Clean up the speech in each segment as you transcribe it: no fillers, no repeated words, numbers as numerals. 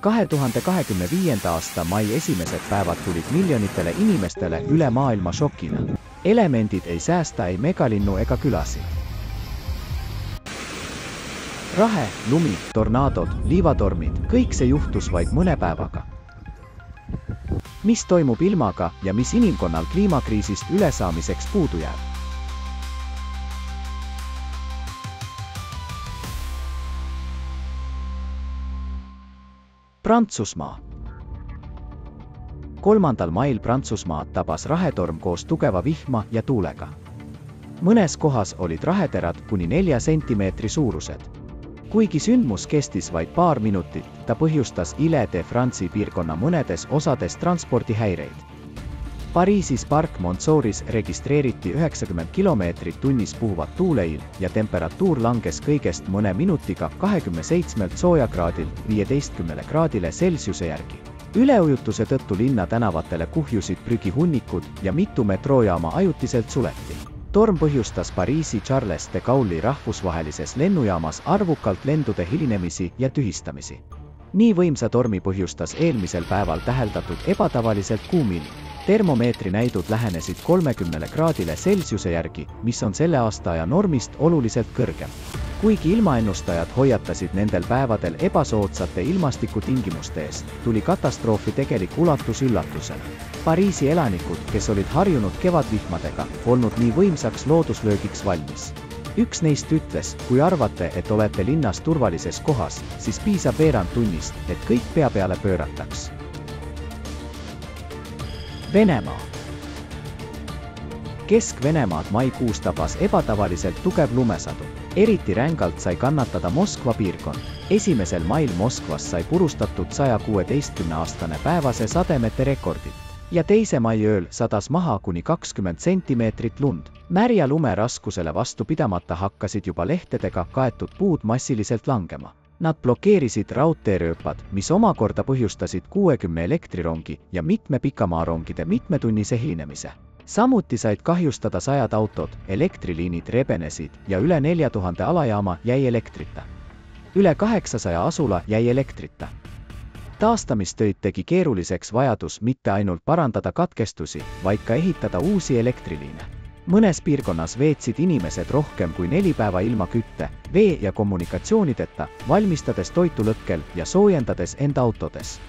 2025. aasta mai esimesed päevad tulid miljonitele inimestele üle maailma šokina. Elemendid ei säästa ei megalinnu ega külasid. Rahe, lumi, tornaadod, liivatormid, kõik see juhtus vaid mõne päevaga. Mis toimub ilmaga ja mis inimkonnal kliimakriisist ülesaamiseks puudu jääb? Prantsusmaa. 3. mail Prantsusmaad tabas rahetorm koos tugeva vihma ja tuulega. Mõnes kohas olid raheterad kuni 4 sentimeetri suurused. Kuigi sündmus kestis vaid paar minutit, ta põhjustas Ile-de-France'i piirkonna mõnedes osades transpordihäireid. Pariisis Parc Montsouris registreeriti 90 kilomeetrit tunnis puhuvat tuuleil ja temperatuur langes kõigest mõne minutiga 27 soojakraadilt 15 kraadile Celsiuse järgi. Üleujutuse tõttu linna tänavatele kuhjusid prügihunnikud ja mitu metroojaama ajutiselt suleti. Torm põhjustas Pariisi Charles de Gaulle'i rahvusvahelises lennujaamas arvukalt lendude hilinemisi ja tühistamisi. Nii võimsa tormi põhjustas eelmisel päeval täheldatud ebatavaliselt kuum ilm. Termomeetri näidud lähenesid 30 kraadile Celsiuse järgi, mis on selle aastaaja normist oluliselt kõrgem. Kuigi ilmaennustajad hoiatasid nendel päevadel ebasoodsate ilmastikutingimuste eest, tuli katastroofi tegelik ulatus üllatusena. Pariisi elanikud, kes olid harjunud kevadvihmadega, polnud nii võimsaks looduslöögiks valmis. Üks neist ütles, kui arvate, et olete linnas turvalises kohas, siis piisab veerand tunnist, et kõik pea peale pöörataks. Venemaa. Kesk-Venemaad maikuus tabas ebatavaliselt tugev lumesadu. Eriti rängalt sai kannatada Moskva piirkond. 1. mail Moskvas sai purustatud 116-aastane päevase sademete rekordit. Ja 2. mai ööl sadas maha kuni 20 sentimeetrit lund. Märja lume raskusele vastu pidamata hakkasid juba lehtedega kaetud puud massiliselt langema. Nad blokeerisid raudteerööpad, mis omakorda põhjustasid 60 elektrirongi ja mitme pikamaarongide mitmetunnise hilinemise. Samuti said kahjustada 100 autod, elektriliinid rebenesid ja üle 4000 alajaama jäi elektrita. Üle 800 asula jäi elektrita. Taastamistöid tegi keeruliseks vajadus mitte ainult parandada katkestusi, vaid ka ehitada uusi elektriliine. Mõnes piirkonnas veetsid inimesed rohkem kui 4 päeva ilma kütte, vee ja kommunikatsioonideta, valmistades toitu lõkkel ja soojendades enda autodes.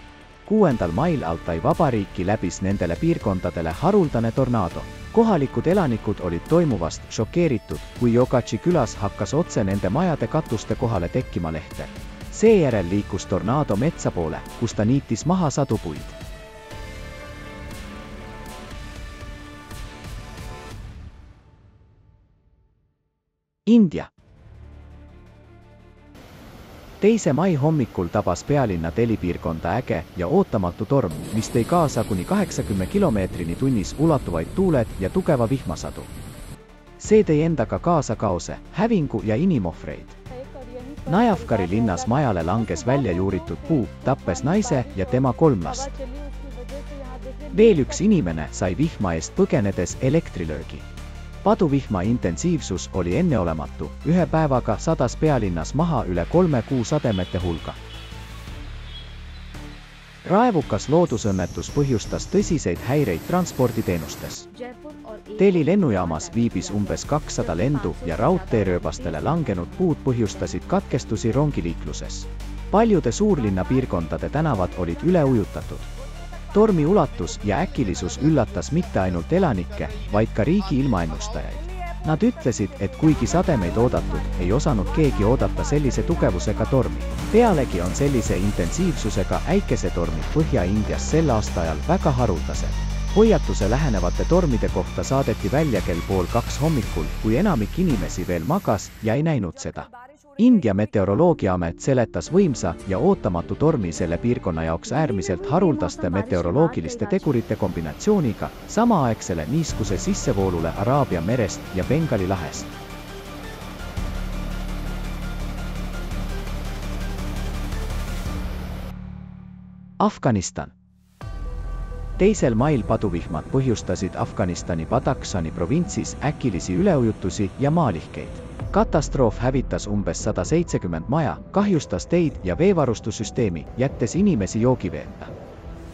6. mail Altai vabariiki läbis nendele piirkondadele haruldane tornaado. Kohalikud elanikud olid toimuvast šokeeritud, kui Jogatši külas hakkas otse nende majade katuste kohale tekkima lehter. Seejärel liikus tornaado metsa poole, kus ta niitis maha sadu puid. India. 2. mai hommikul tabas pealinna Delhi piirkonda äge ja ootamatu torm, mis tõi kaasa kuni 80 kilomeetrini tunnis ulatuvaid tuuled ja tugeva vihmasadu. See tõi endaga kaasa kaose, hävingu ja inimohvreid. Najafkari linnas majale langes välja juuritud puu, tappes naise ja tema 3 last. Veel üks inimene sai vihma eest põgenedes elektrilöögi. Paduvihma intensiivsus oli enneolematu, 1 päevaga sadas pealinnas maha üle 3 kuu sademete hulga. Raevukas loodusõnnetus põhjustas tõsiseid häireid transporditeenustes. Delhi lennujaamas viibis umbes 200 lendu ja raudteerööbastele langenud puud põhjustasid katkestusi rongiliikluses. Paljude suurlinna piirkondade tänavad olid üle ujutatud. Tormi ulatus ja äkilisus üllatas mitte ainult elanikke, vaid ka riigi ilmaennustajaid. Nad ütlesid, et kuigi sademeid oodatud, ei osanud keegi oodata sellise tugevusega tormi. Pealegi on sellise intensiivsusega äikesetormid Põhja-Indias sel aastaajal väga haruldased. Hoiatuse lähenevate tormide kohta saadeti välja kell 1:30 hommikul, kui enamik inimesi veel magas ja ei näinud seda. India meteoroloogiaamet seletas võimsa ja ootamatu tormi selle piirkonna jaoks äärmiselt haruldaste meteoroloogiliste tegurite kombinatsiooniga, samaaegsele niiskuse sissevoolule Araabia merest ja Bengali lahest. Afganistan. 2. mail paduvihmad põhjustasid Afganistani Badakhshani provintsis äkilisi üleujutusi ja maalihkeid. Katastroof hävitas umbes 170 maja, kahjustas teid ja veevarustussüsteemi, jättes inimesi joogiveeta.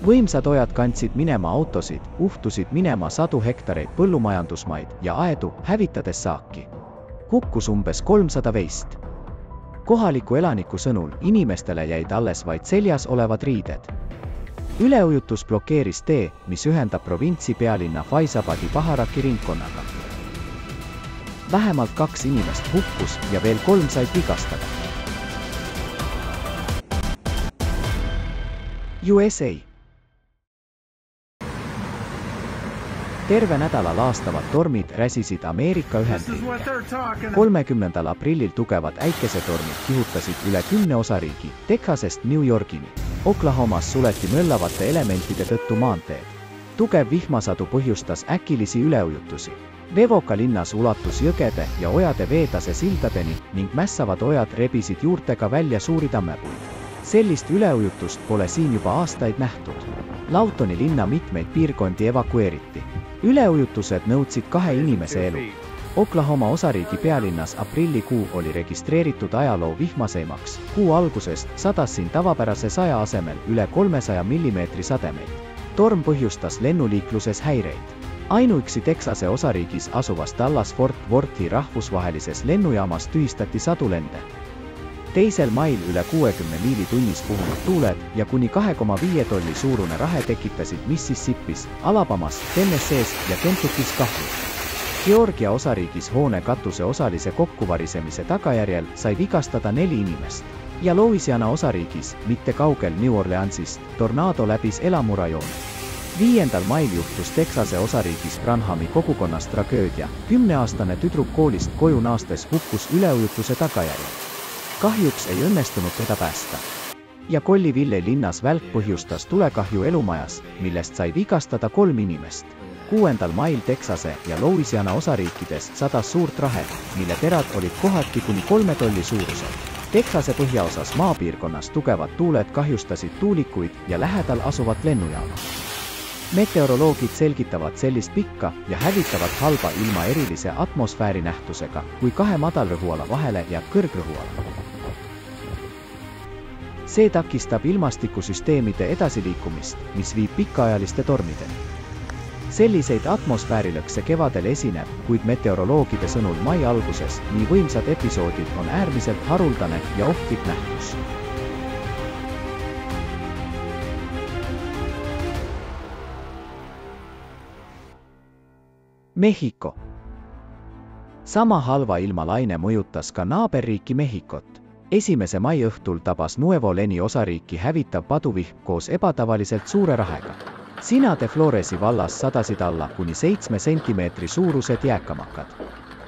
Võimsad ojad kandsid minema autosid, uhtusid minema sadu hektareid põllumajandusmaid ja aedu, hävitades saaki. Hukkus umbes 300 veist. Kohaliku elaniku sõnul inimestele jäid alles vaid seljas olevad riided. Üleujutus blokeeris tee, mis ühendab provintsi pealinna Faisabadi Baharaki ringkonnaga. Vähemalt 2 inimest hukkus ja veel 3 said vigastada. USA. Terve nädala laastavad tormid räsisid Ameerika Ühendriike. 30. aprillil tugevad äikesetormid kihutasid üle 10 osariigi, Texasest New Yorgini. Oklahomas suleti möllavate elementide tõttu maanteed. Tugev vihmasadu põhjustas äkilisi üleujutusi. Vevoka linnas ulatus jõgede ja ojade veetase sildadeni ning mässavad ojad rebisid juurtega välja suuri tammepuid. Sellist üleujutust pole siin juba aastaid nähtud. Lautoni linna mitmeid piirkondi evakueeriti. Üleujutused nõudsid 2 inimese elu. Oklahoma osariigi pealinnas aprillikuu oli registreeritud ajaloo vihmaseimaks. Kuu algusest sadas siin tavapärase 100 asemel üle 300 mm sademeid. Torm põhjustas lennuliikluses häireid. Ainuüksi Texase osariigis asuvast Dallas Fort Worthi rahvusvahelises lennujaamas tühistati sadu lende. 2. mail üle 60 miili tunnis puhunud tuuled ja kuni 2,5 tolli suurune rahe tekitasid Mississippis, Alabamas, Tennessees ja Kentuckis kahju. Georgia osariigis hoone katuse osalise kokkuvarisemise tagajärjel sai vigastada 4 inimest. Ja Louisiana osariigis, mitte kaugel New Orleansist, tornaado läbis elamurajoone. 5. mail juhtus Texase osariigis Branhami kogukonnas tragöödia. 10-aastane tüdruk koolist koju naastes hukkus üleujutuse tagajärjel. Kahjuks ei õnnestunud teda päästa. Ja Colleyville linnas välk põhjustas tulekahju elumajas, millest sai vigastada 3 inimest. 6. mail Texase ja Louisiana osariikides sadas suurt rahet, mille terad olid kohati kuni 3 tolli suurused. Texase põhjaosas maapiirkonnas tugevad tuuled kahjustasid tuulikuid ja lähedal asuvat lennujaama. Meteoroloogid selgitavad sellist pikka ja hävitavat halba ilma erilise atmosfäärinähtusega, kui 2 madalrõhuala vahele jääb kõrgrõhuala. See takistab ilmastikusüsteemide edasiliikumist, mis viib pikaajaliste tormideni. Selliseid atmosfäärilõkse kevadel esineb, kuid meteoroloogide sõnul mai alguses nii võimsad episoodid on äärmiselt haruldane ja ohtlik nähtus. Mehhiko. Sama halva ilmalaine mõjutas ka naaberriiki Mehhikot. 1. mai õhtul tabas Nuevo Leni osariiki hävitav paduvihm koos ebatavaliselt suure rahega. Sina de Floresi vallas sadasid alla kuni 7 sentimeetri suurused jääkamakad.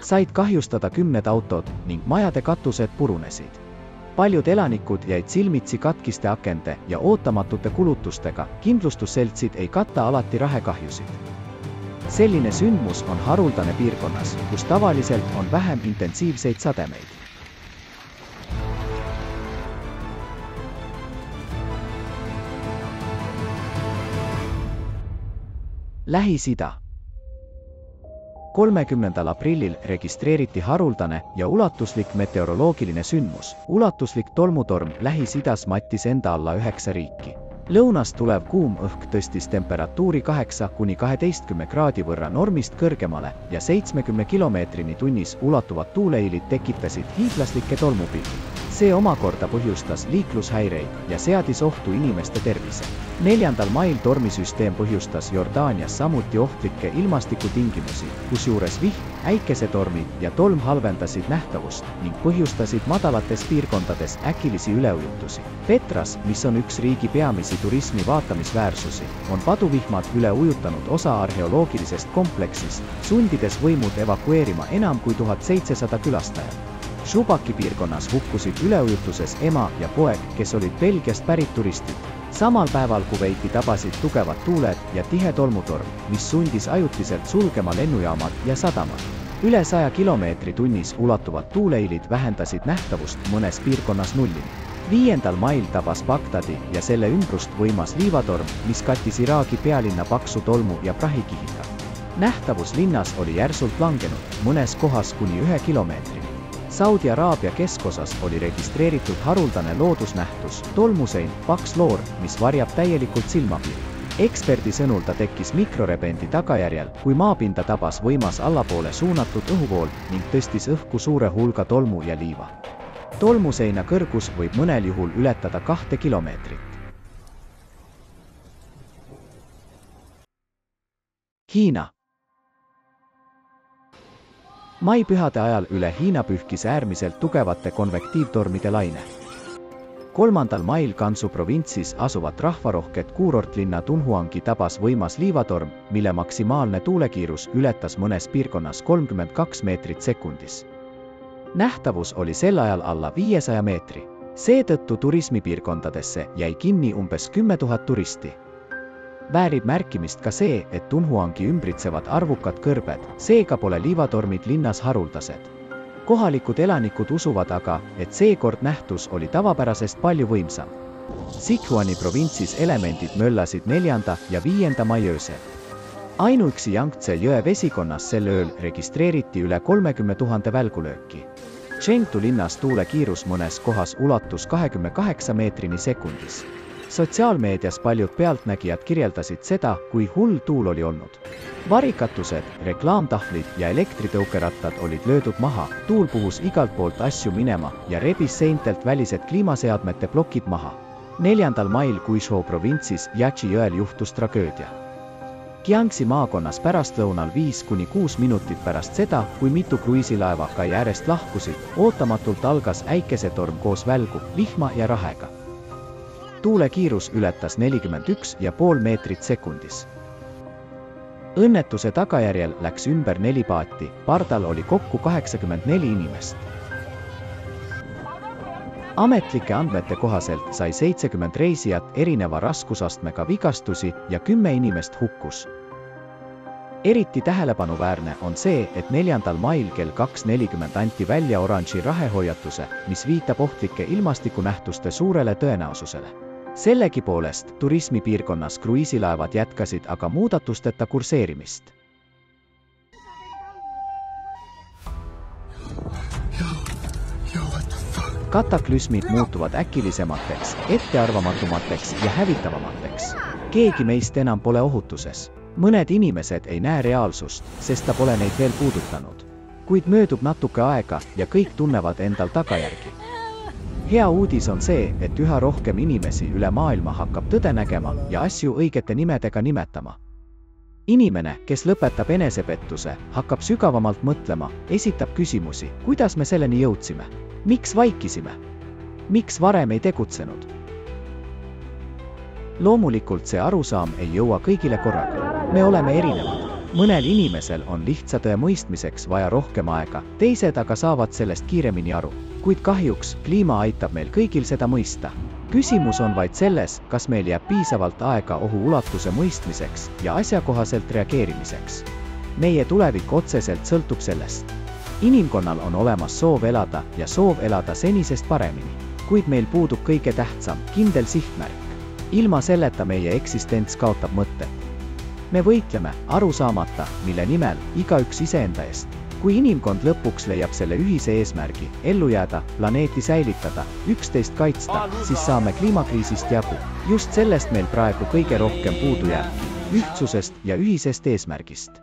Said kahjustada 10 autod ning majade katused purunesid. Paljud elanikud jäid silmitsi katkiste akende ja ootamatute kulutustega, kindlustusseltsid ei katta alati rahekahjusid. Selline sündmus on haruldane piirkonnas, kus tavaliselt on vähem intensiivseid sademeid. Lähis-Ida. 30. aprillil registreeriti haruldane ja ulatuslik meteoroloogiline sündmus. Ulatuslik tolmutorm Lähis-Idas mattis enda alla 9 riiki. Lõunast tulev kuum õhk tõstis temperatuuri 8–12 kraadi võrra normist kõrgemale ja 70 kilomeetrini tunnis ulatuvad tuuleiilid tekitasid hiiglaslikke tolmupilvi. See omakorda põhjustas liiklushäireid ja seadis ohtu inimeste tervise. 4. mail tormisüsteem põhjustas Jordaanias samuti ohtlikke ilmastikutingimusi, kusjuures vihm, äikesetormid ja tolm halvendasid nähtavust ning põhjustasid madalates piirkondades äkilisi üleujutusi. Petras, mis on üks riigi peamisi turismi vaatamisväärsusi, on paduvihmad üle ujutanud osa arheoloogilisest kompleksist, sundides võimud evakueerima enam kui 1700 külastajat. Šubaki piirkonnas hukkusid üleujutuses ema ja poeg, kes olid Belgiast pärit turistid. Samal päeval Kuveiti tabasid tugevad tuuled ja tihe tolmutorm, mis sundis ajutiselt sulgema lennujaamad ja sadamad. Üle 100 kilomeetri tunnis ulatuvad tuuleilid vähendasid nähtavust mõnes piirkonnas nullini. 5. mail tabas Bagdadi ja selle ümbrust võimas liivatorm, mis kattis Iraagi pealinna paksu tolmu ja prahikihiga. Nähtavus linnas oli järsult langenud, mõnes kohas kuni 1 kilomeetrini. Saudi Araabia keskosas oli registreeritud haruldane loodusnähtus, tolmusein, paks loor, mis varjab täielikult silmapiiri. Eksperdi sõnul ta tekkis mikrorebendi tagajärjel, kui maapinda tabas võimas allapoole suunatud õhuvool ning tõstis õhku suure hulga tolmu ja liiva. Tolmuseina kõrgus võib mõnel juhul ületada 2 kilomeetrit. Hiina. Maipühade ajal üle Hiina pühkis äärmiselt tugevate konvektiivtormide laine. 3. mail Gansu provintsis asuvat rahvarohket kuurortlinna Dunhuangi tabas võimas liivatorm, mille maksimaalne tuulekiirus ületas mõnes piirkonnas 32 meetrit sekundis. Nähtavus oli sel ajal alla 500 meetri. Seetõttu turismipiirkondadesse jäi kinni umbes 10 000 turisti. Väärib märkimist ka see, et Dunhuangi ümbritsevad arvukad kõrbed, seega pole liivatormid linnas haruldased. Kohalikud elanikud usuvad aga, et seekord nähtus oli tavapärasest palju võimsam. Sichuani provintsis elemendid möllasid 4. ja 5. mai öösel. Ainuüksi Yangtze jõe vesikonnas sel ööl registreeriti üle 30 000 välgulööki. Chengdu linnas tuule kiirus mõnes kohas ulatus 28 meetrini sekundis. Sotsiaalmeedias paljud pealtnägijad kirjeldasid seda, kui hull tuul oli olnud. Varikatused, reklaamtahvlid ja elektritõukerattad olid löödud maha, tuul puhus igalt poolt asju minema ja rebis seintelt välised kliimaseadmete plokid maha. 4. mail Guizhou provintsis Yachi jõel juhtus tragöödia. Jiangxi maakonnas pärastlõunal 5–6 minutit pärast seda, kui mitu kruiisilaeva kai äärest lahkusid, ootamatult algas äikesetorm koos välgu, vihma ja rahega. Tuule kiirus ületas 41,5 meetrit sekundis. Õnnetuse tagajärjel läks ümber 4 paati, pardal oli kokku 84 inimest. Ametlike andmete kohaselt sai 70 reisijat erineva raskusastmega vigastusi ja 10 inimest hukkus. Eriti tähelepanuväärne on see, et 4. mail kell 2:40 anti välja oranži rahehoiatuse, mis viitab ohtlike ilmastikunähtuste suurele tõenäosusele. Sellegipoolest turismipiirkonnas kruiisilaevad jätkasid aga muudatusteta kurseerimist. Kataklüsmid muutuvad äkilisemateks, ettearvamatumateks ja hävitavamateks. Keegi meist enam pole ohutuses. Mõned inimesed ei näe reaalsust, sest ta pole neid veel puudutanud. Kuid möödub natuke aega ja kõik tunnevad endal tagajärgi. Hea uudis on see, et üha rohkem inimesi üle maailma hakkab tõde nägema ja asju õigete nimedega nimetama. Inimene, kes lõpetab enesepettuse, hakkab sügavamalt mõtlema, esitab küsimusi, kuidas me selleni jõudsime, miks vaikisime, miks varem ei tegutsenud. Loomulikult see arusaam ei jõua kõigile korraga. Me oleme erinevad. Mõnel inimesel on lihtsa tõe mõistmiseks vaja rohkem aega, teised aga saavad sellest kiiremini aru. Kuid kahjuks kliima aitab meil kõigil seda mõista. Küsimus on vaid selles, kas meil jääb piisavalt aega ohu ulatuse mõistmiseks ja asjakohaselt reageerimiseks. Meie tulevik otseselt sõltub sellest. Inimkonnal on olemas soov elada ja soov elada senisest paremini. Kuid meil puudub kõige tähtsam, kindel sihtmärk. Ilma selleta meie eksistents kaotab mõttet. Me võitleme, aru saamata, mille nimel, igaüks iseenda eest. Kui inimkond lõpuks leiab selle ühise eesmärgi, ellu jääda, planeeti säilitada, üksteist kaitsta, siis saame kliimakriisist jagu. Just sellest meil praegu kõige rohkem puudu jääb, ühtsusest ja ühisest eesmärgist.